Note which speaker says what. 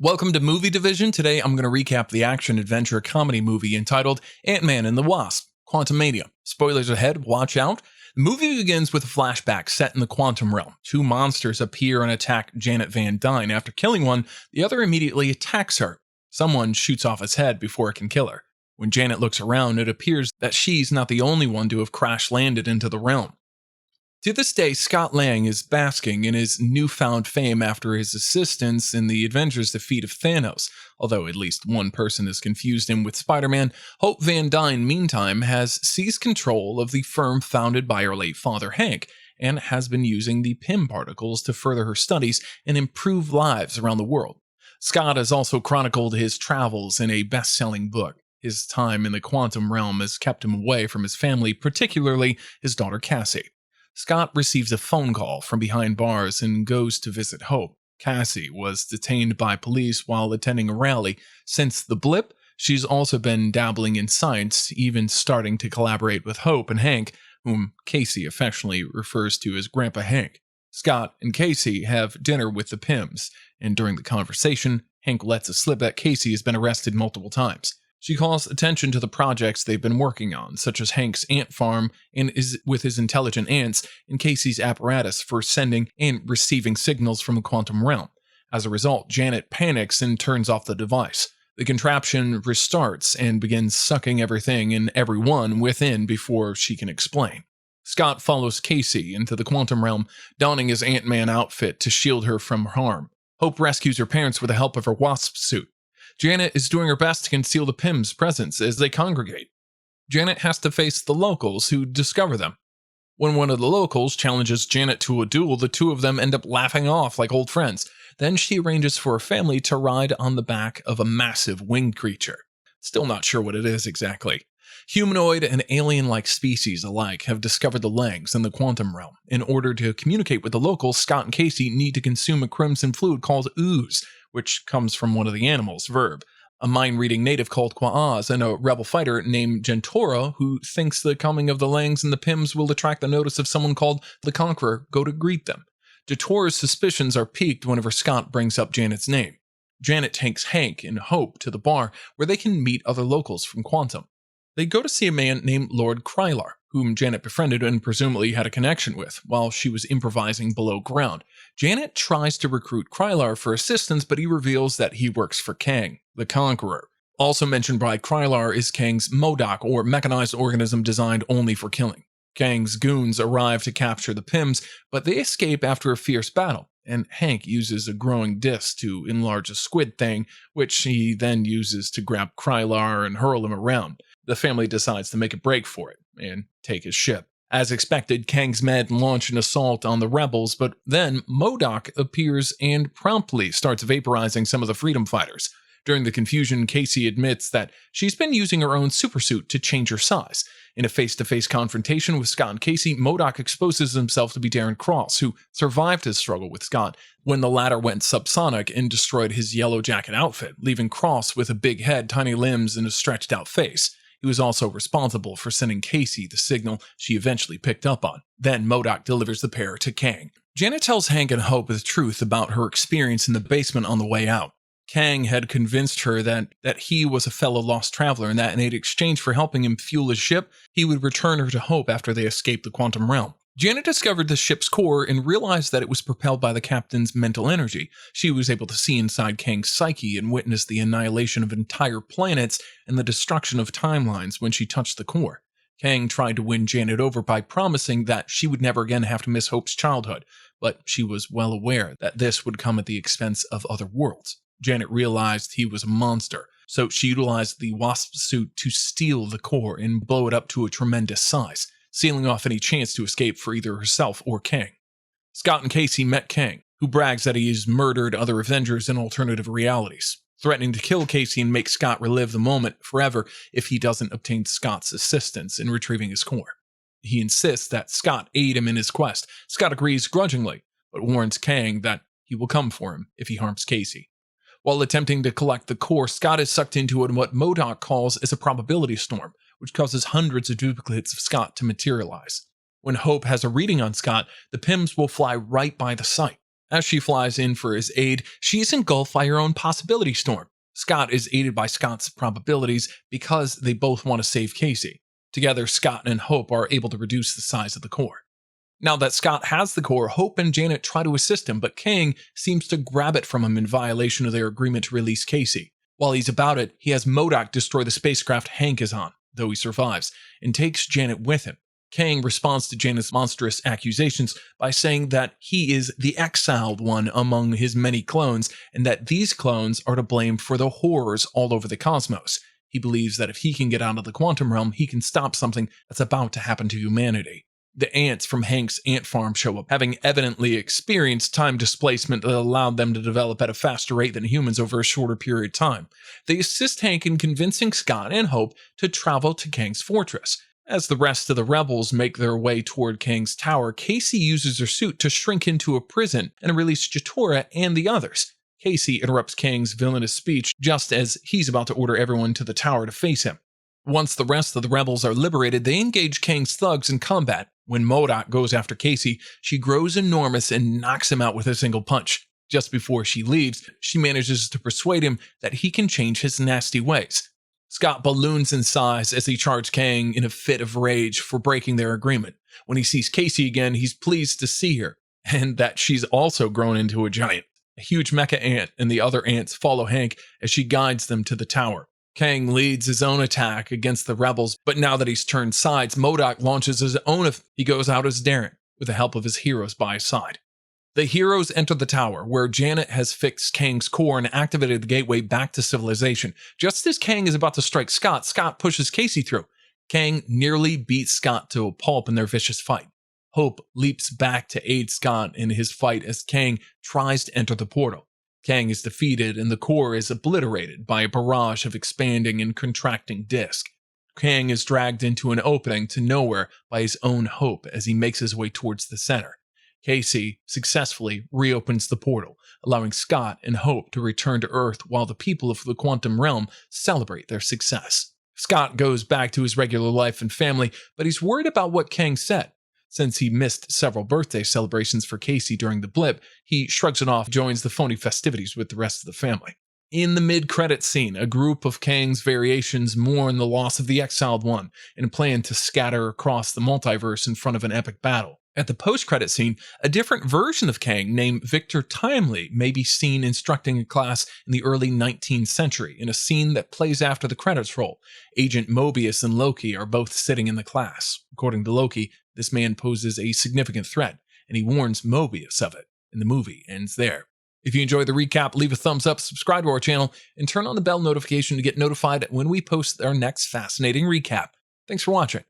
Speaker 1: Welcome to Movie Division. Today I'm going to recap the action-adventure comedy movie entitled Ant-Man and the Wasp: Quantumania. Spoilers ahead, watch out. The movie begins with a flashback set in the quantum realm. Two monsters appear and attack Janet Van Dyne. After killing one, the other immediately attacks her. Someone shoots off his head before it can kill her. When Janet looks around, it appears that she's not the only one to have crash-landed into the realm. To this day, Scott Lang is basking in his newfound fame after his assistance in the Avengers' defeat of Thanos. Although at least one person has confused him with Spider-Man, Hope Van Dyne, meantime, has seized control of the firm founded by her late father Hank, and has been using the Pym particles to further her studies and improve lives around the world. Scott has also chronicled his travels in a best-selling book. His time in the quantum realm has kept him away from his family, particularly his daughter Cassie. Scott receives a phone call from behind bars and goes to visit Hope. Cassie was detained by police while attending a rally. Since the blip, she's also been dabbling in science, even starting to collaborate with Hope and Hank, whom Casey affectionately refers to as Grandpa Hank. Scott and Casey have dinner with the Pyms, and during the conversation, Hank lets it slip that Casey has been arrested multiple times. She calls attention to the projects they've been working on, such as Hank's ant farm and with his intelligent ants, and Casey's apparatus for sending and receiving signals from the quantum realm. As a result, Janet panics and turns off the device. The contraption restarts and begins sucking everything and everyone within before she can explain. Scott follows Casey into the quantum realm, donning his Ant-Man outfit to shield her from harm. Hope rescues her parents with the help of her wasp suit. Janet is doing her best to conceal the Pym's presence as they congregate. Janet has to face the locals who discover them. When one of the locals challenges Janet to a duel, the two of them end up laughing off like old friends. Then she arranges for her family to ride on the back of a massive winged creature. Still not sure what it is exactly. Humanoid and alien-like species alike have discovered the Langs in the quantum realm. In order to communicate with the locals, Scott and Casey need to consume a crimson fluid called ooze, which comes from one of the animals, Verb, a mind-reading native called Quaaz, and a rebel fighter named Gentora, who thinks the coming of the Langs and the Pyms will attract the notice of someone called the Conqueror, go to greet them. Gentora's suspicions are piqued whenever Scott brings up Janet's name. Janet takes Hank and Hope to the bar, where they can meet other locals from Quantum. They go to see a man named Lord Krylar, whom Janet befriended and presumably had a connection with, while she was improvising below ground. Janet tries to recruit Krylar for assistance, but he reveals that he works for Kang, the Conqueror. Also mentioned by Krylar is Kang's MODOK, or mechanized organism designed only for killing. Kang's goons arrive to capture the Pyms, but they escape after a fierce battle, and Hank uses a growing disc to enlarge a squid thing, which he then uses to grab Krylar and hurl him around. The family decides to make a break for it and take his ship. As expected, Kang's men launch an assault on the rebels, but then MODOK appears and promptly starts vaporizing some of the freedom fighters. During the confusion, Casey admits that she's been using her own supersuit to change her size. In a face-to-face confrontation with Scott and Casey, MODOK exposes himself to be Darren Cross, who survived his struggle with Scott when the latter went subsonic and destroyed his yellow jacket outfit, leaving Cross with a big head, tiny limbs, and a stretched-out face. He was also responsible for sending Casey the signal she eventually picked up on. Then MODOK delivers the pair to Kang. Janet tells Hank and Hope the truth about her experience in the basement on the way out. Kang had convinced her that he was a fellow lost traveler and that in exchange for helping him fuel his ship, he would return her to Hope after they escaped the quantum realm. Janet discovered the ship's core and realized that it was propelled by the captain's mental energy. She was able to see inside Kang's psyche and witness the annihilation of entire planets and the destruction of timelines when she touched the core. Kang tried to win Janet over by promising that she would never again have to miss Hope's childhood, but she was well aware that this would come at the expense of other worlds. Janet realized he was a monster, so she utilized the wasp suit to steal the core and blow it up to a tremendous size, sealing off any chance to escape for either herself or Kang. Scott and Casey met Kang, who brags that he has murdered other Avengers in alternative realities, threatening to kill Casey and make Scott relive the moment forever if he doesn't obtain Scott's assistance in retrieving his core. He insists that Scott aid him in his quest. Scott agrees grudgingly, but warns Kang that he will come for him if he harms Casey. While attempting to collect the core, Scott is sucked into what MODOK calls as a probability storm, which causes hundreds of duplicates of Scott to materialize. When Hope has a reading on Scott, the Pyms will fly right by the site. As she flies in for his aid, she is engulfed by her own possibility storm. Scott is aided by Scott's probabilities because they both want to save Casey. Together, Scott and Hope are able to reduce the size of the core. Now that Scott has the core, Hope and Janet try to assist him, but Kang seems to grab it from him in violation of their agreement to release Casey. While he's about it, he has MODOK destroy the spacecraft Hank is on, though he survives, and takes Janet with him. Kang responds to Janet's monstrous accusations by saying that he is the exiled one among his many clones, and that these clones are to blame for the horrors all over the cosmos. He believes that if he can get out of the quantum realm, he can stop something that's about to happen to humanity. The ants from Hank's ant farm show up, having evidently experienced time displacement that allowed them to develop at a faster rate than humans over a shorter period of time. They assist Hank in convincing Scott and Hope to travel to Kang's fortress. As the rest of the rebels make their way toward Kang's tower, Casey uses her suit to shrink into a prison and release Jatora and the others. Casey interrupts Kang's villainous speech just as he's about to order everyone to the tower to face him. Once the rest of the rebels are liberated, they engage Kang's thugs in combat. When MODOK goes after Casey, she grows enormous and knocks him out with a single punch. Just before she leaves, she manages to persuade him that he can change his nasty ways. Scott balloons in size as he charges Kang in a fit of rage for breaking their agreement. When he sees Casey again, he's pleased to see her, and that she's also grown into a giant. A huge mecha ant and the other ants follow Hank as she guides them to the tower. Kang leads his own attack against the rebels, but now that he's turned sides, MODOK launches his own. He goes out as Darren, with the help of his heroes by his side. The heroes enter the tower, where Janet has fixed Kang's core and activated the gateway back to civilization. Just as Kang is about to strike Scott, Scott pushes Casey through. Kang nearly beats Scott to a pulp in their vicious fight. Hope leaps back to aid Scott in his fight as Kang tries to enter the portal. Kang is defeated and the core is obliterated by a barrage of expanding and contracting disc. Kang is dragged into an opening to nowhere by his own Hope as he makes his way towards the center. Casey successfully reopens the portal, allowing Scott and Hope to return to Earth while the people of the quantum realm celebrate their success. Scott goes back to his regular life and family, but he's worried about what Kang said. Since he missed several birthday celebrations for Casey during the blip, he shrugs it off and joins the phony festivities with the rest of the family. In the mid-credits scene, a group of Kang's variations mourn the loss of the Exiled One and plan to scatter across the multiverse in front of an epic battle. At the post-credit scene, a different version of Kang named Victor Timely may be seen instructing a class in the early 19th century in a scene that plays after the credits roll. Agent Mobius and Loki are both sitting in the class. According to Loki, this man poses a significant threat, and he warns Mobius of it, and the movie ends there. If you enjoyed the recap, leave a thumbs up, subscribe to our channel, and turn on the bell notification to get notified when we post our next fascinating recap. Thanks for watching.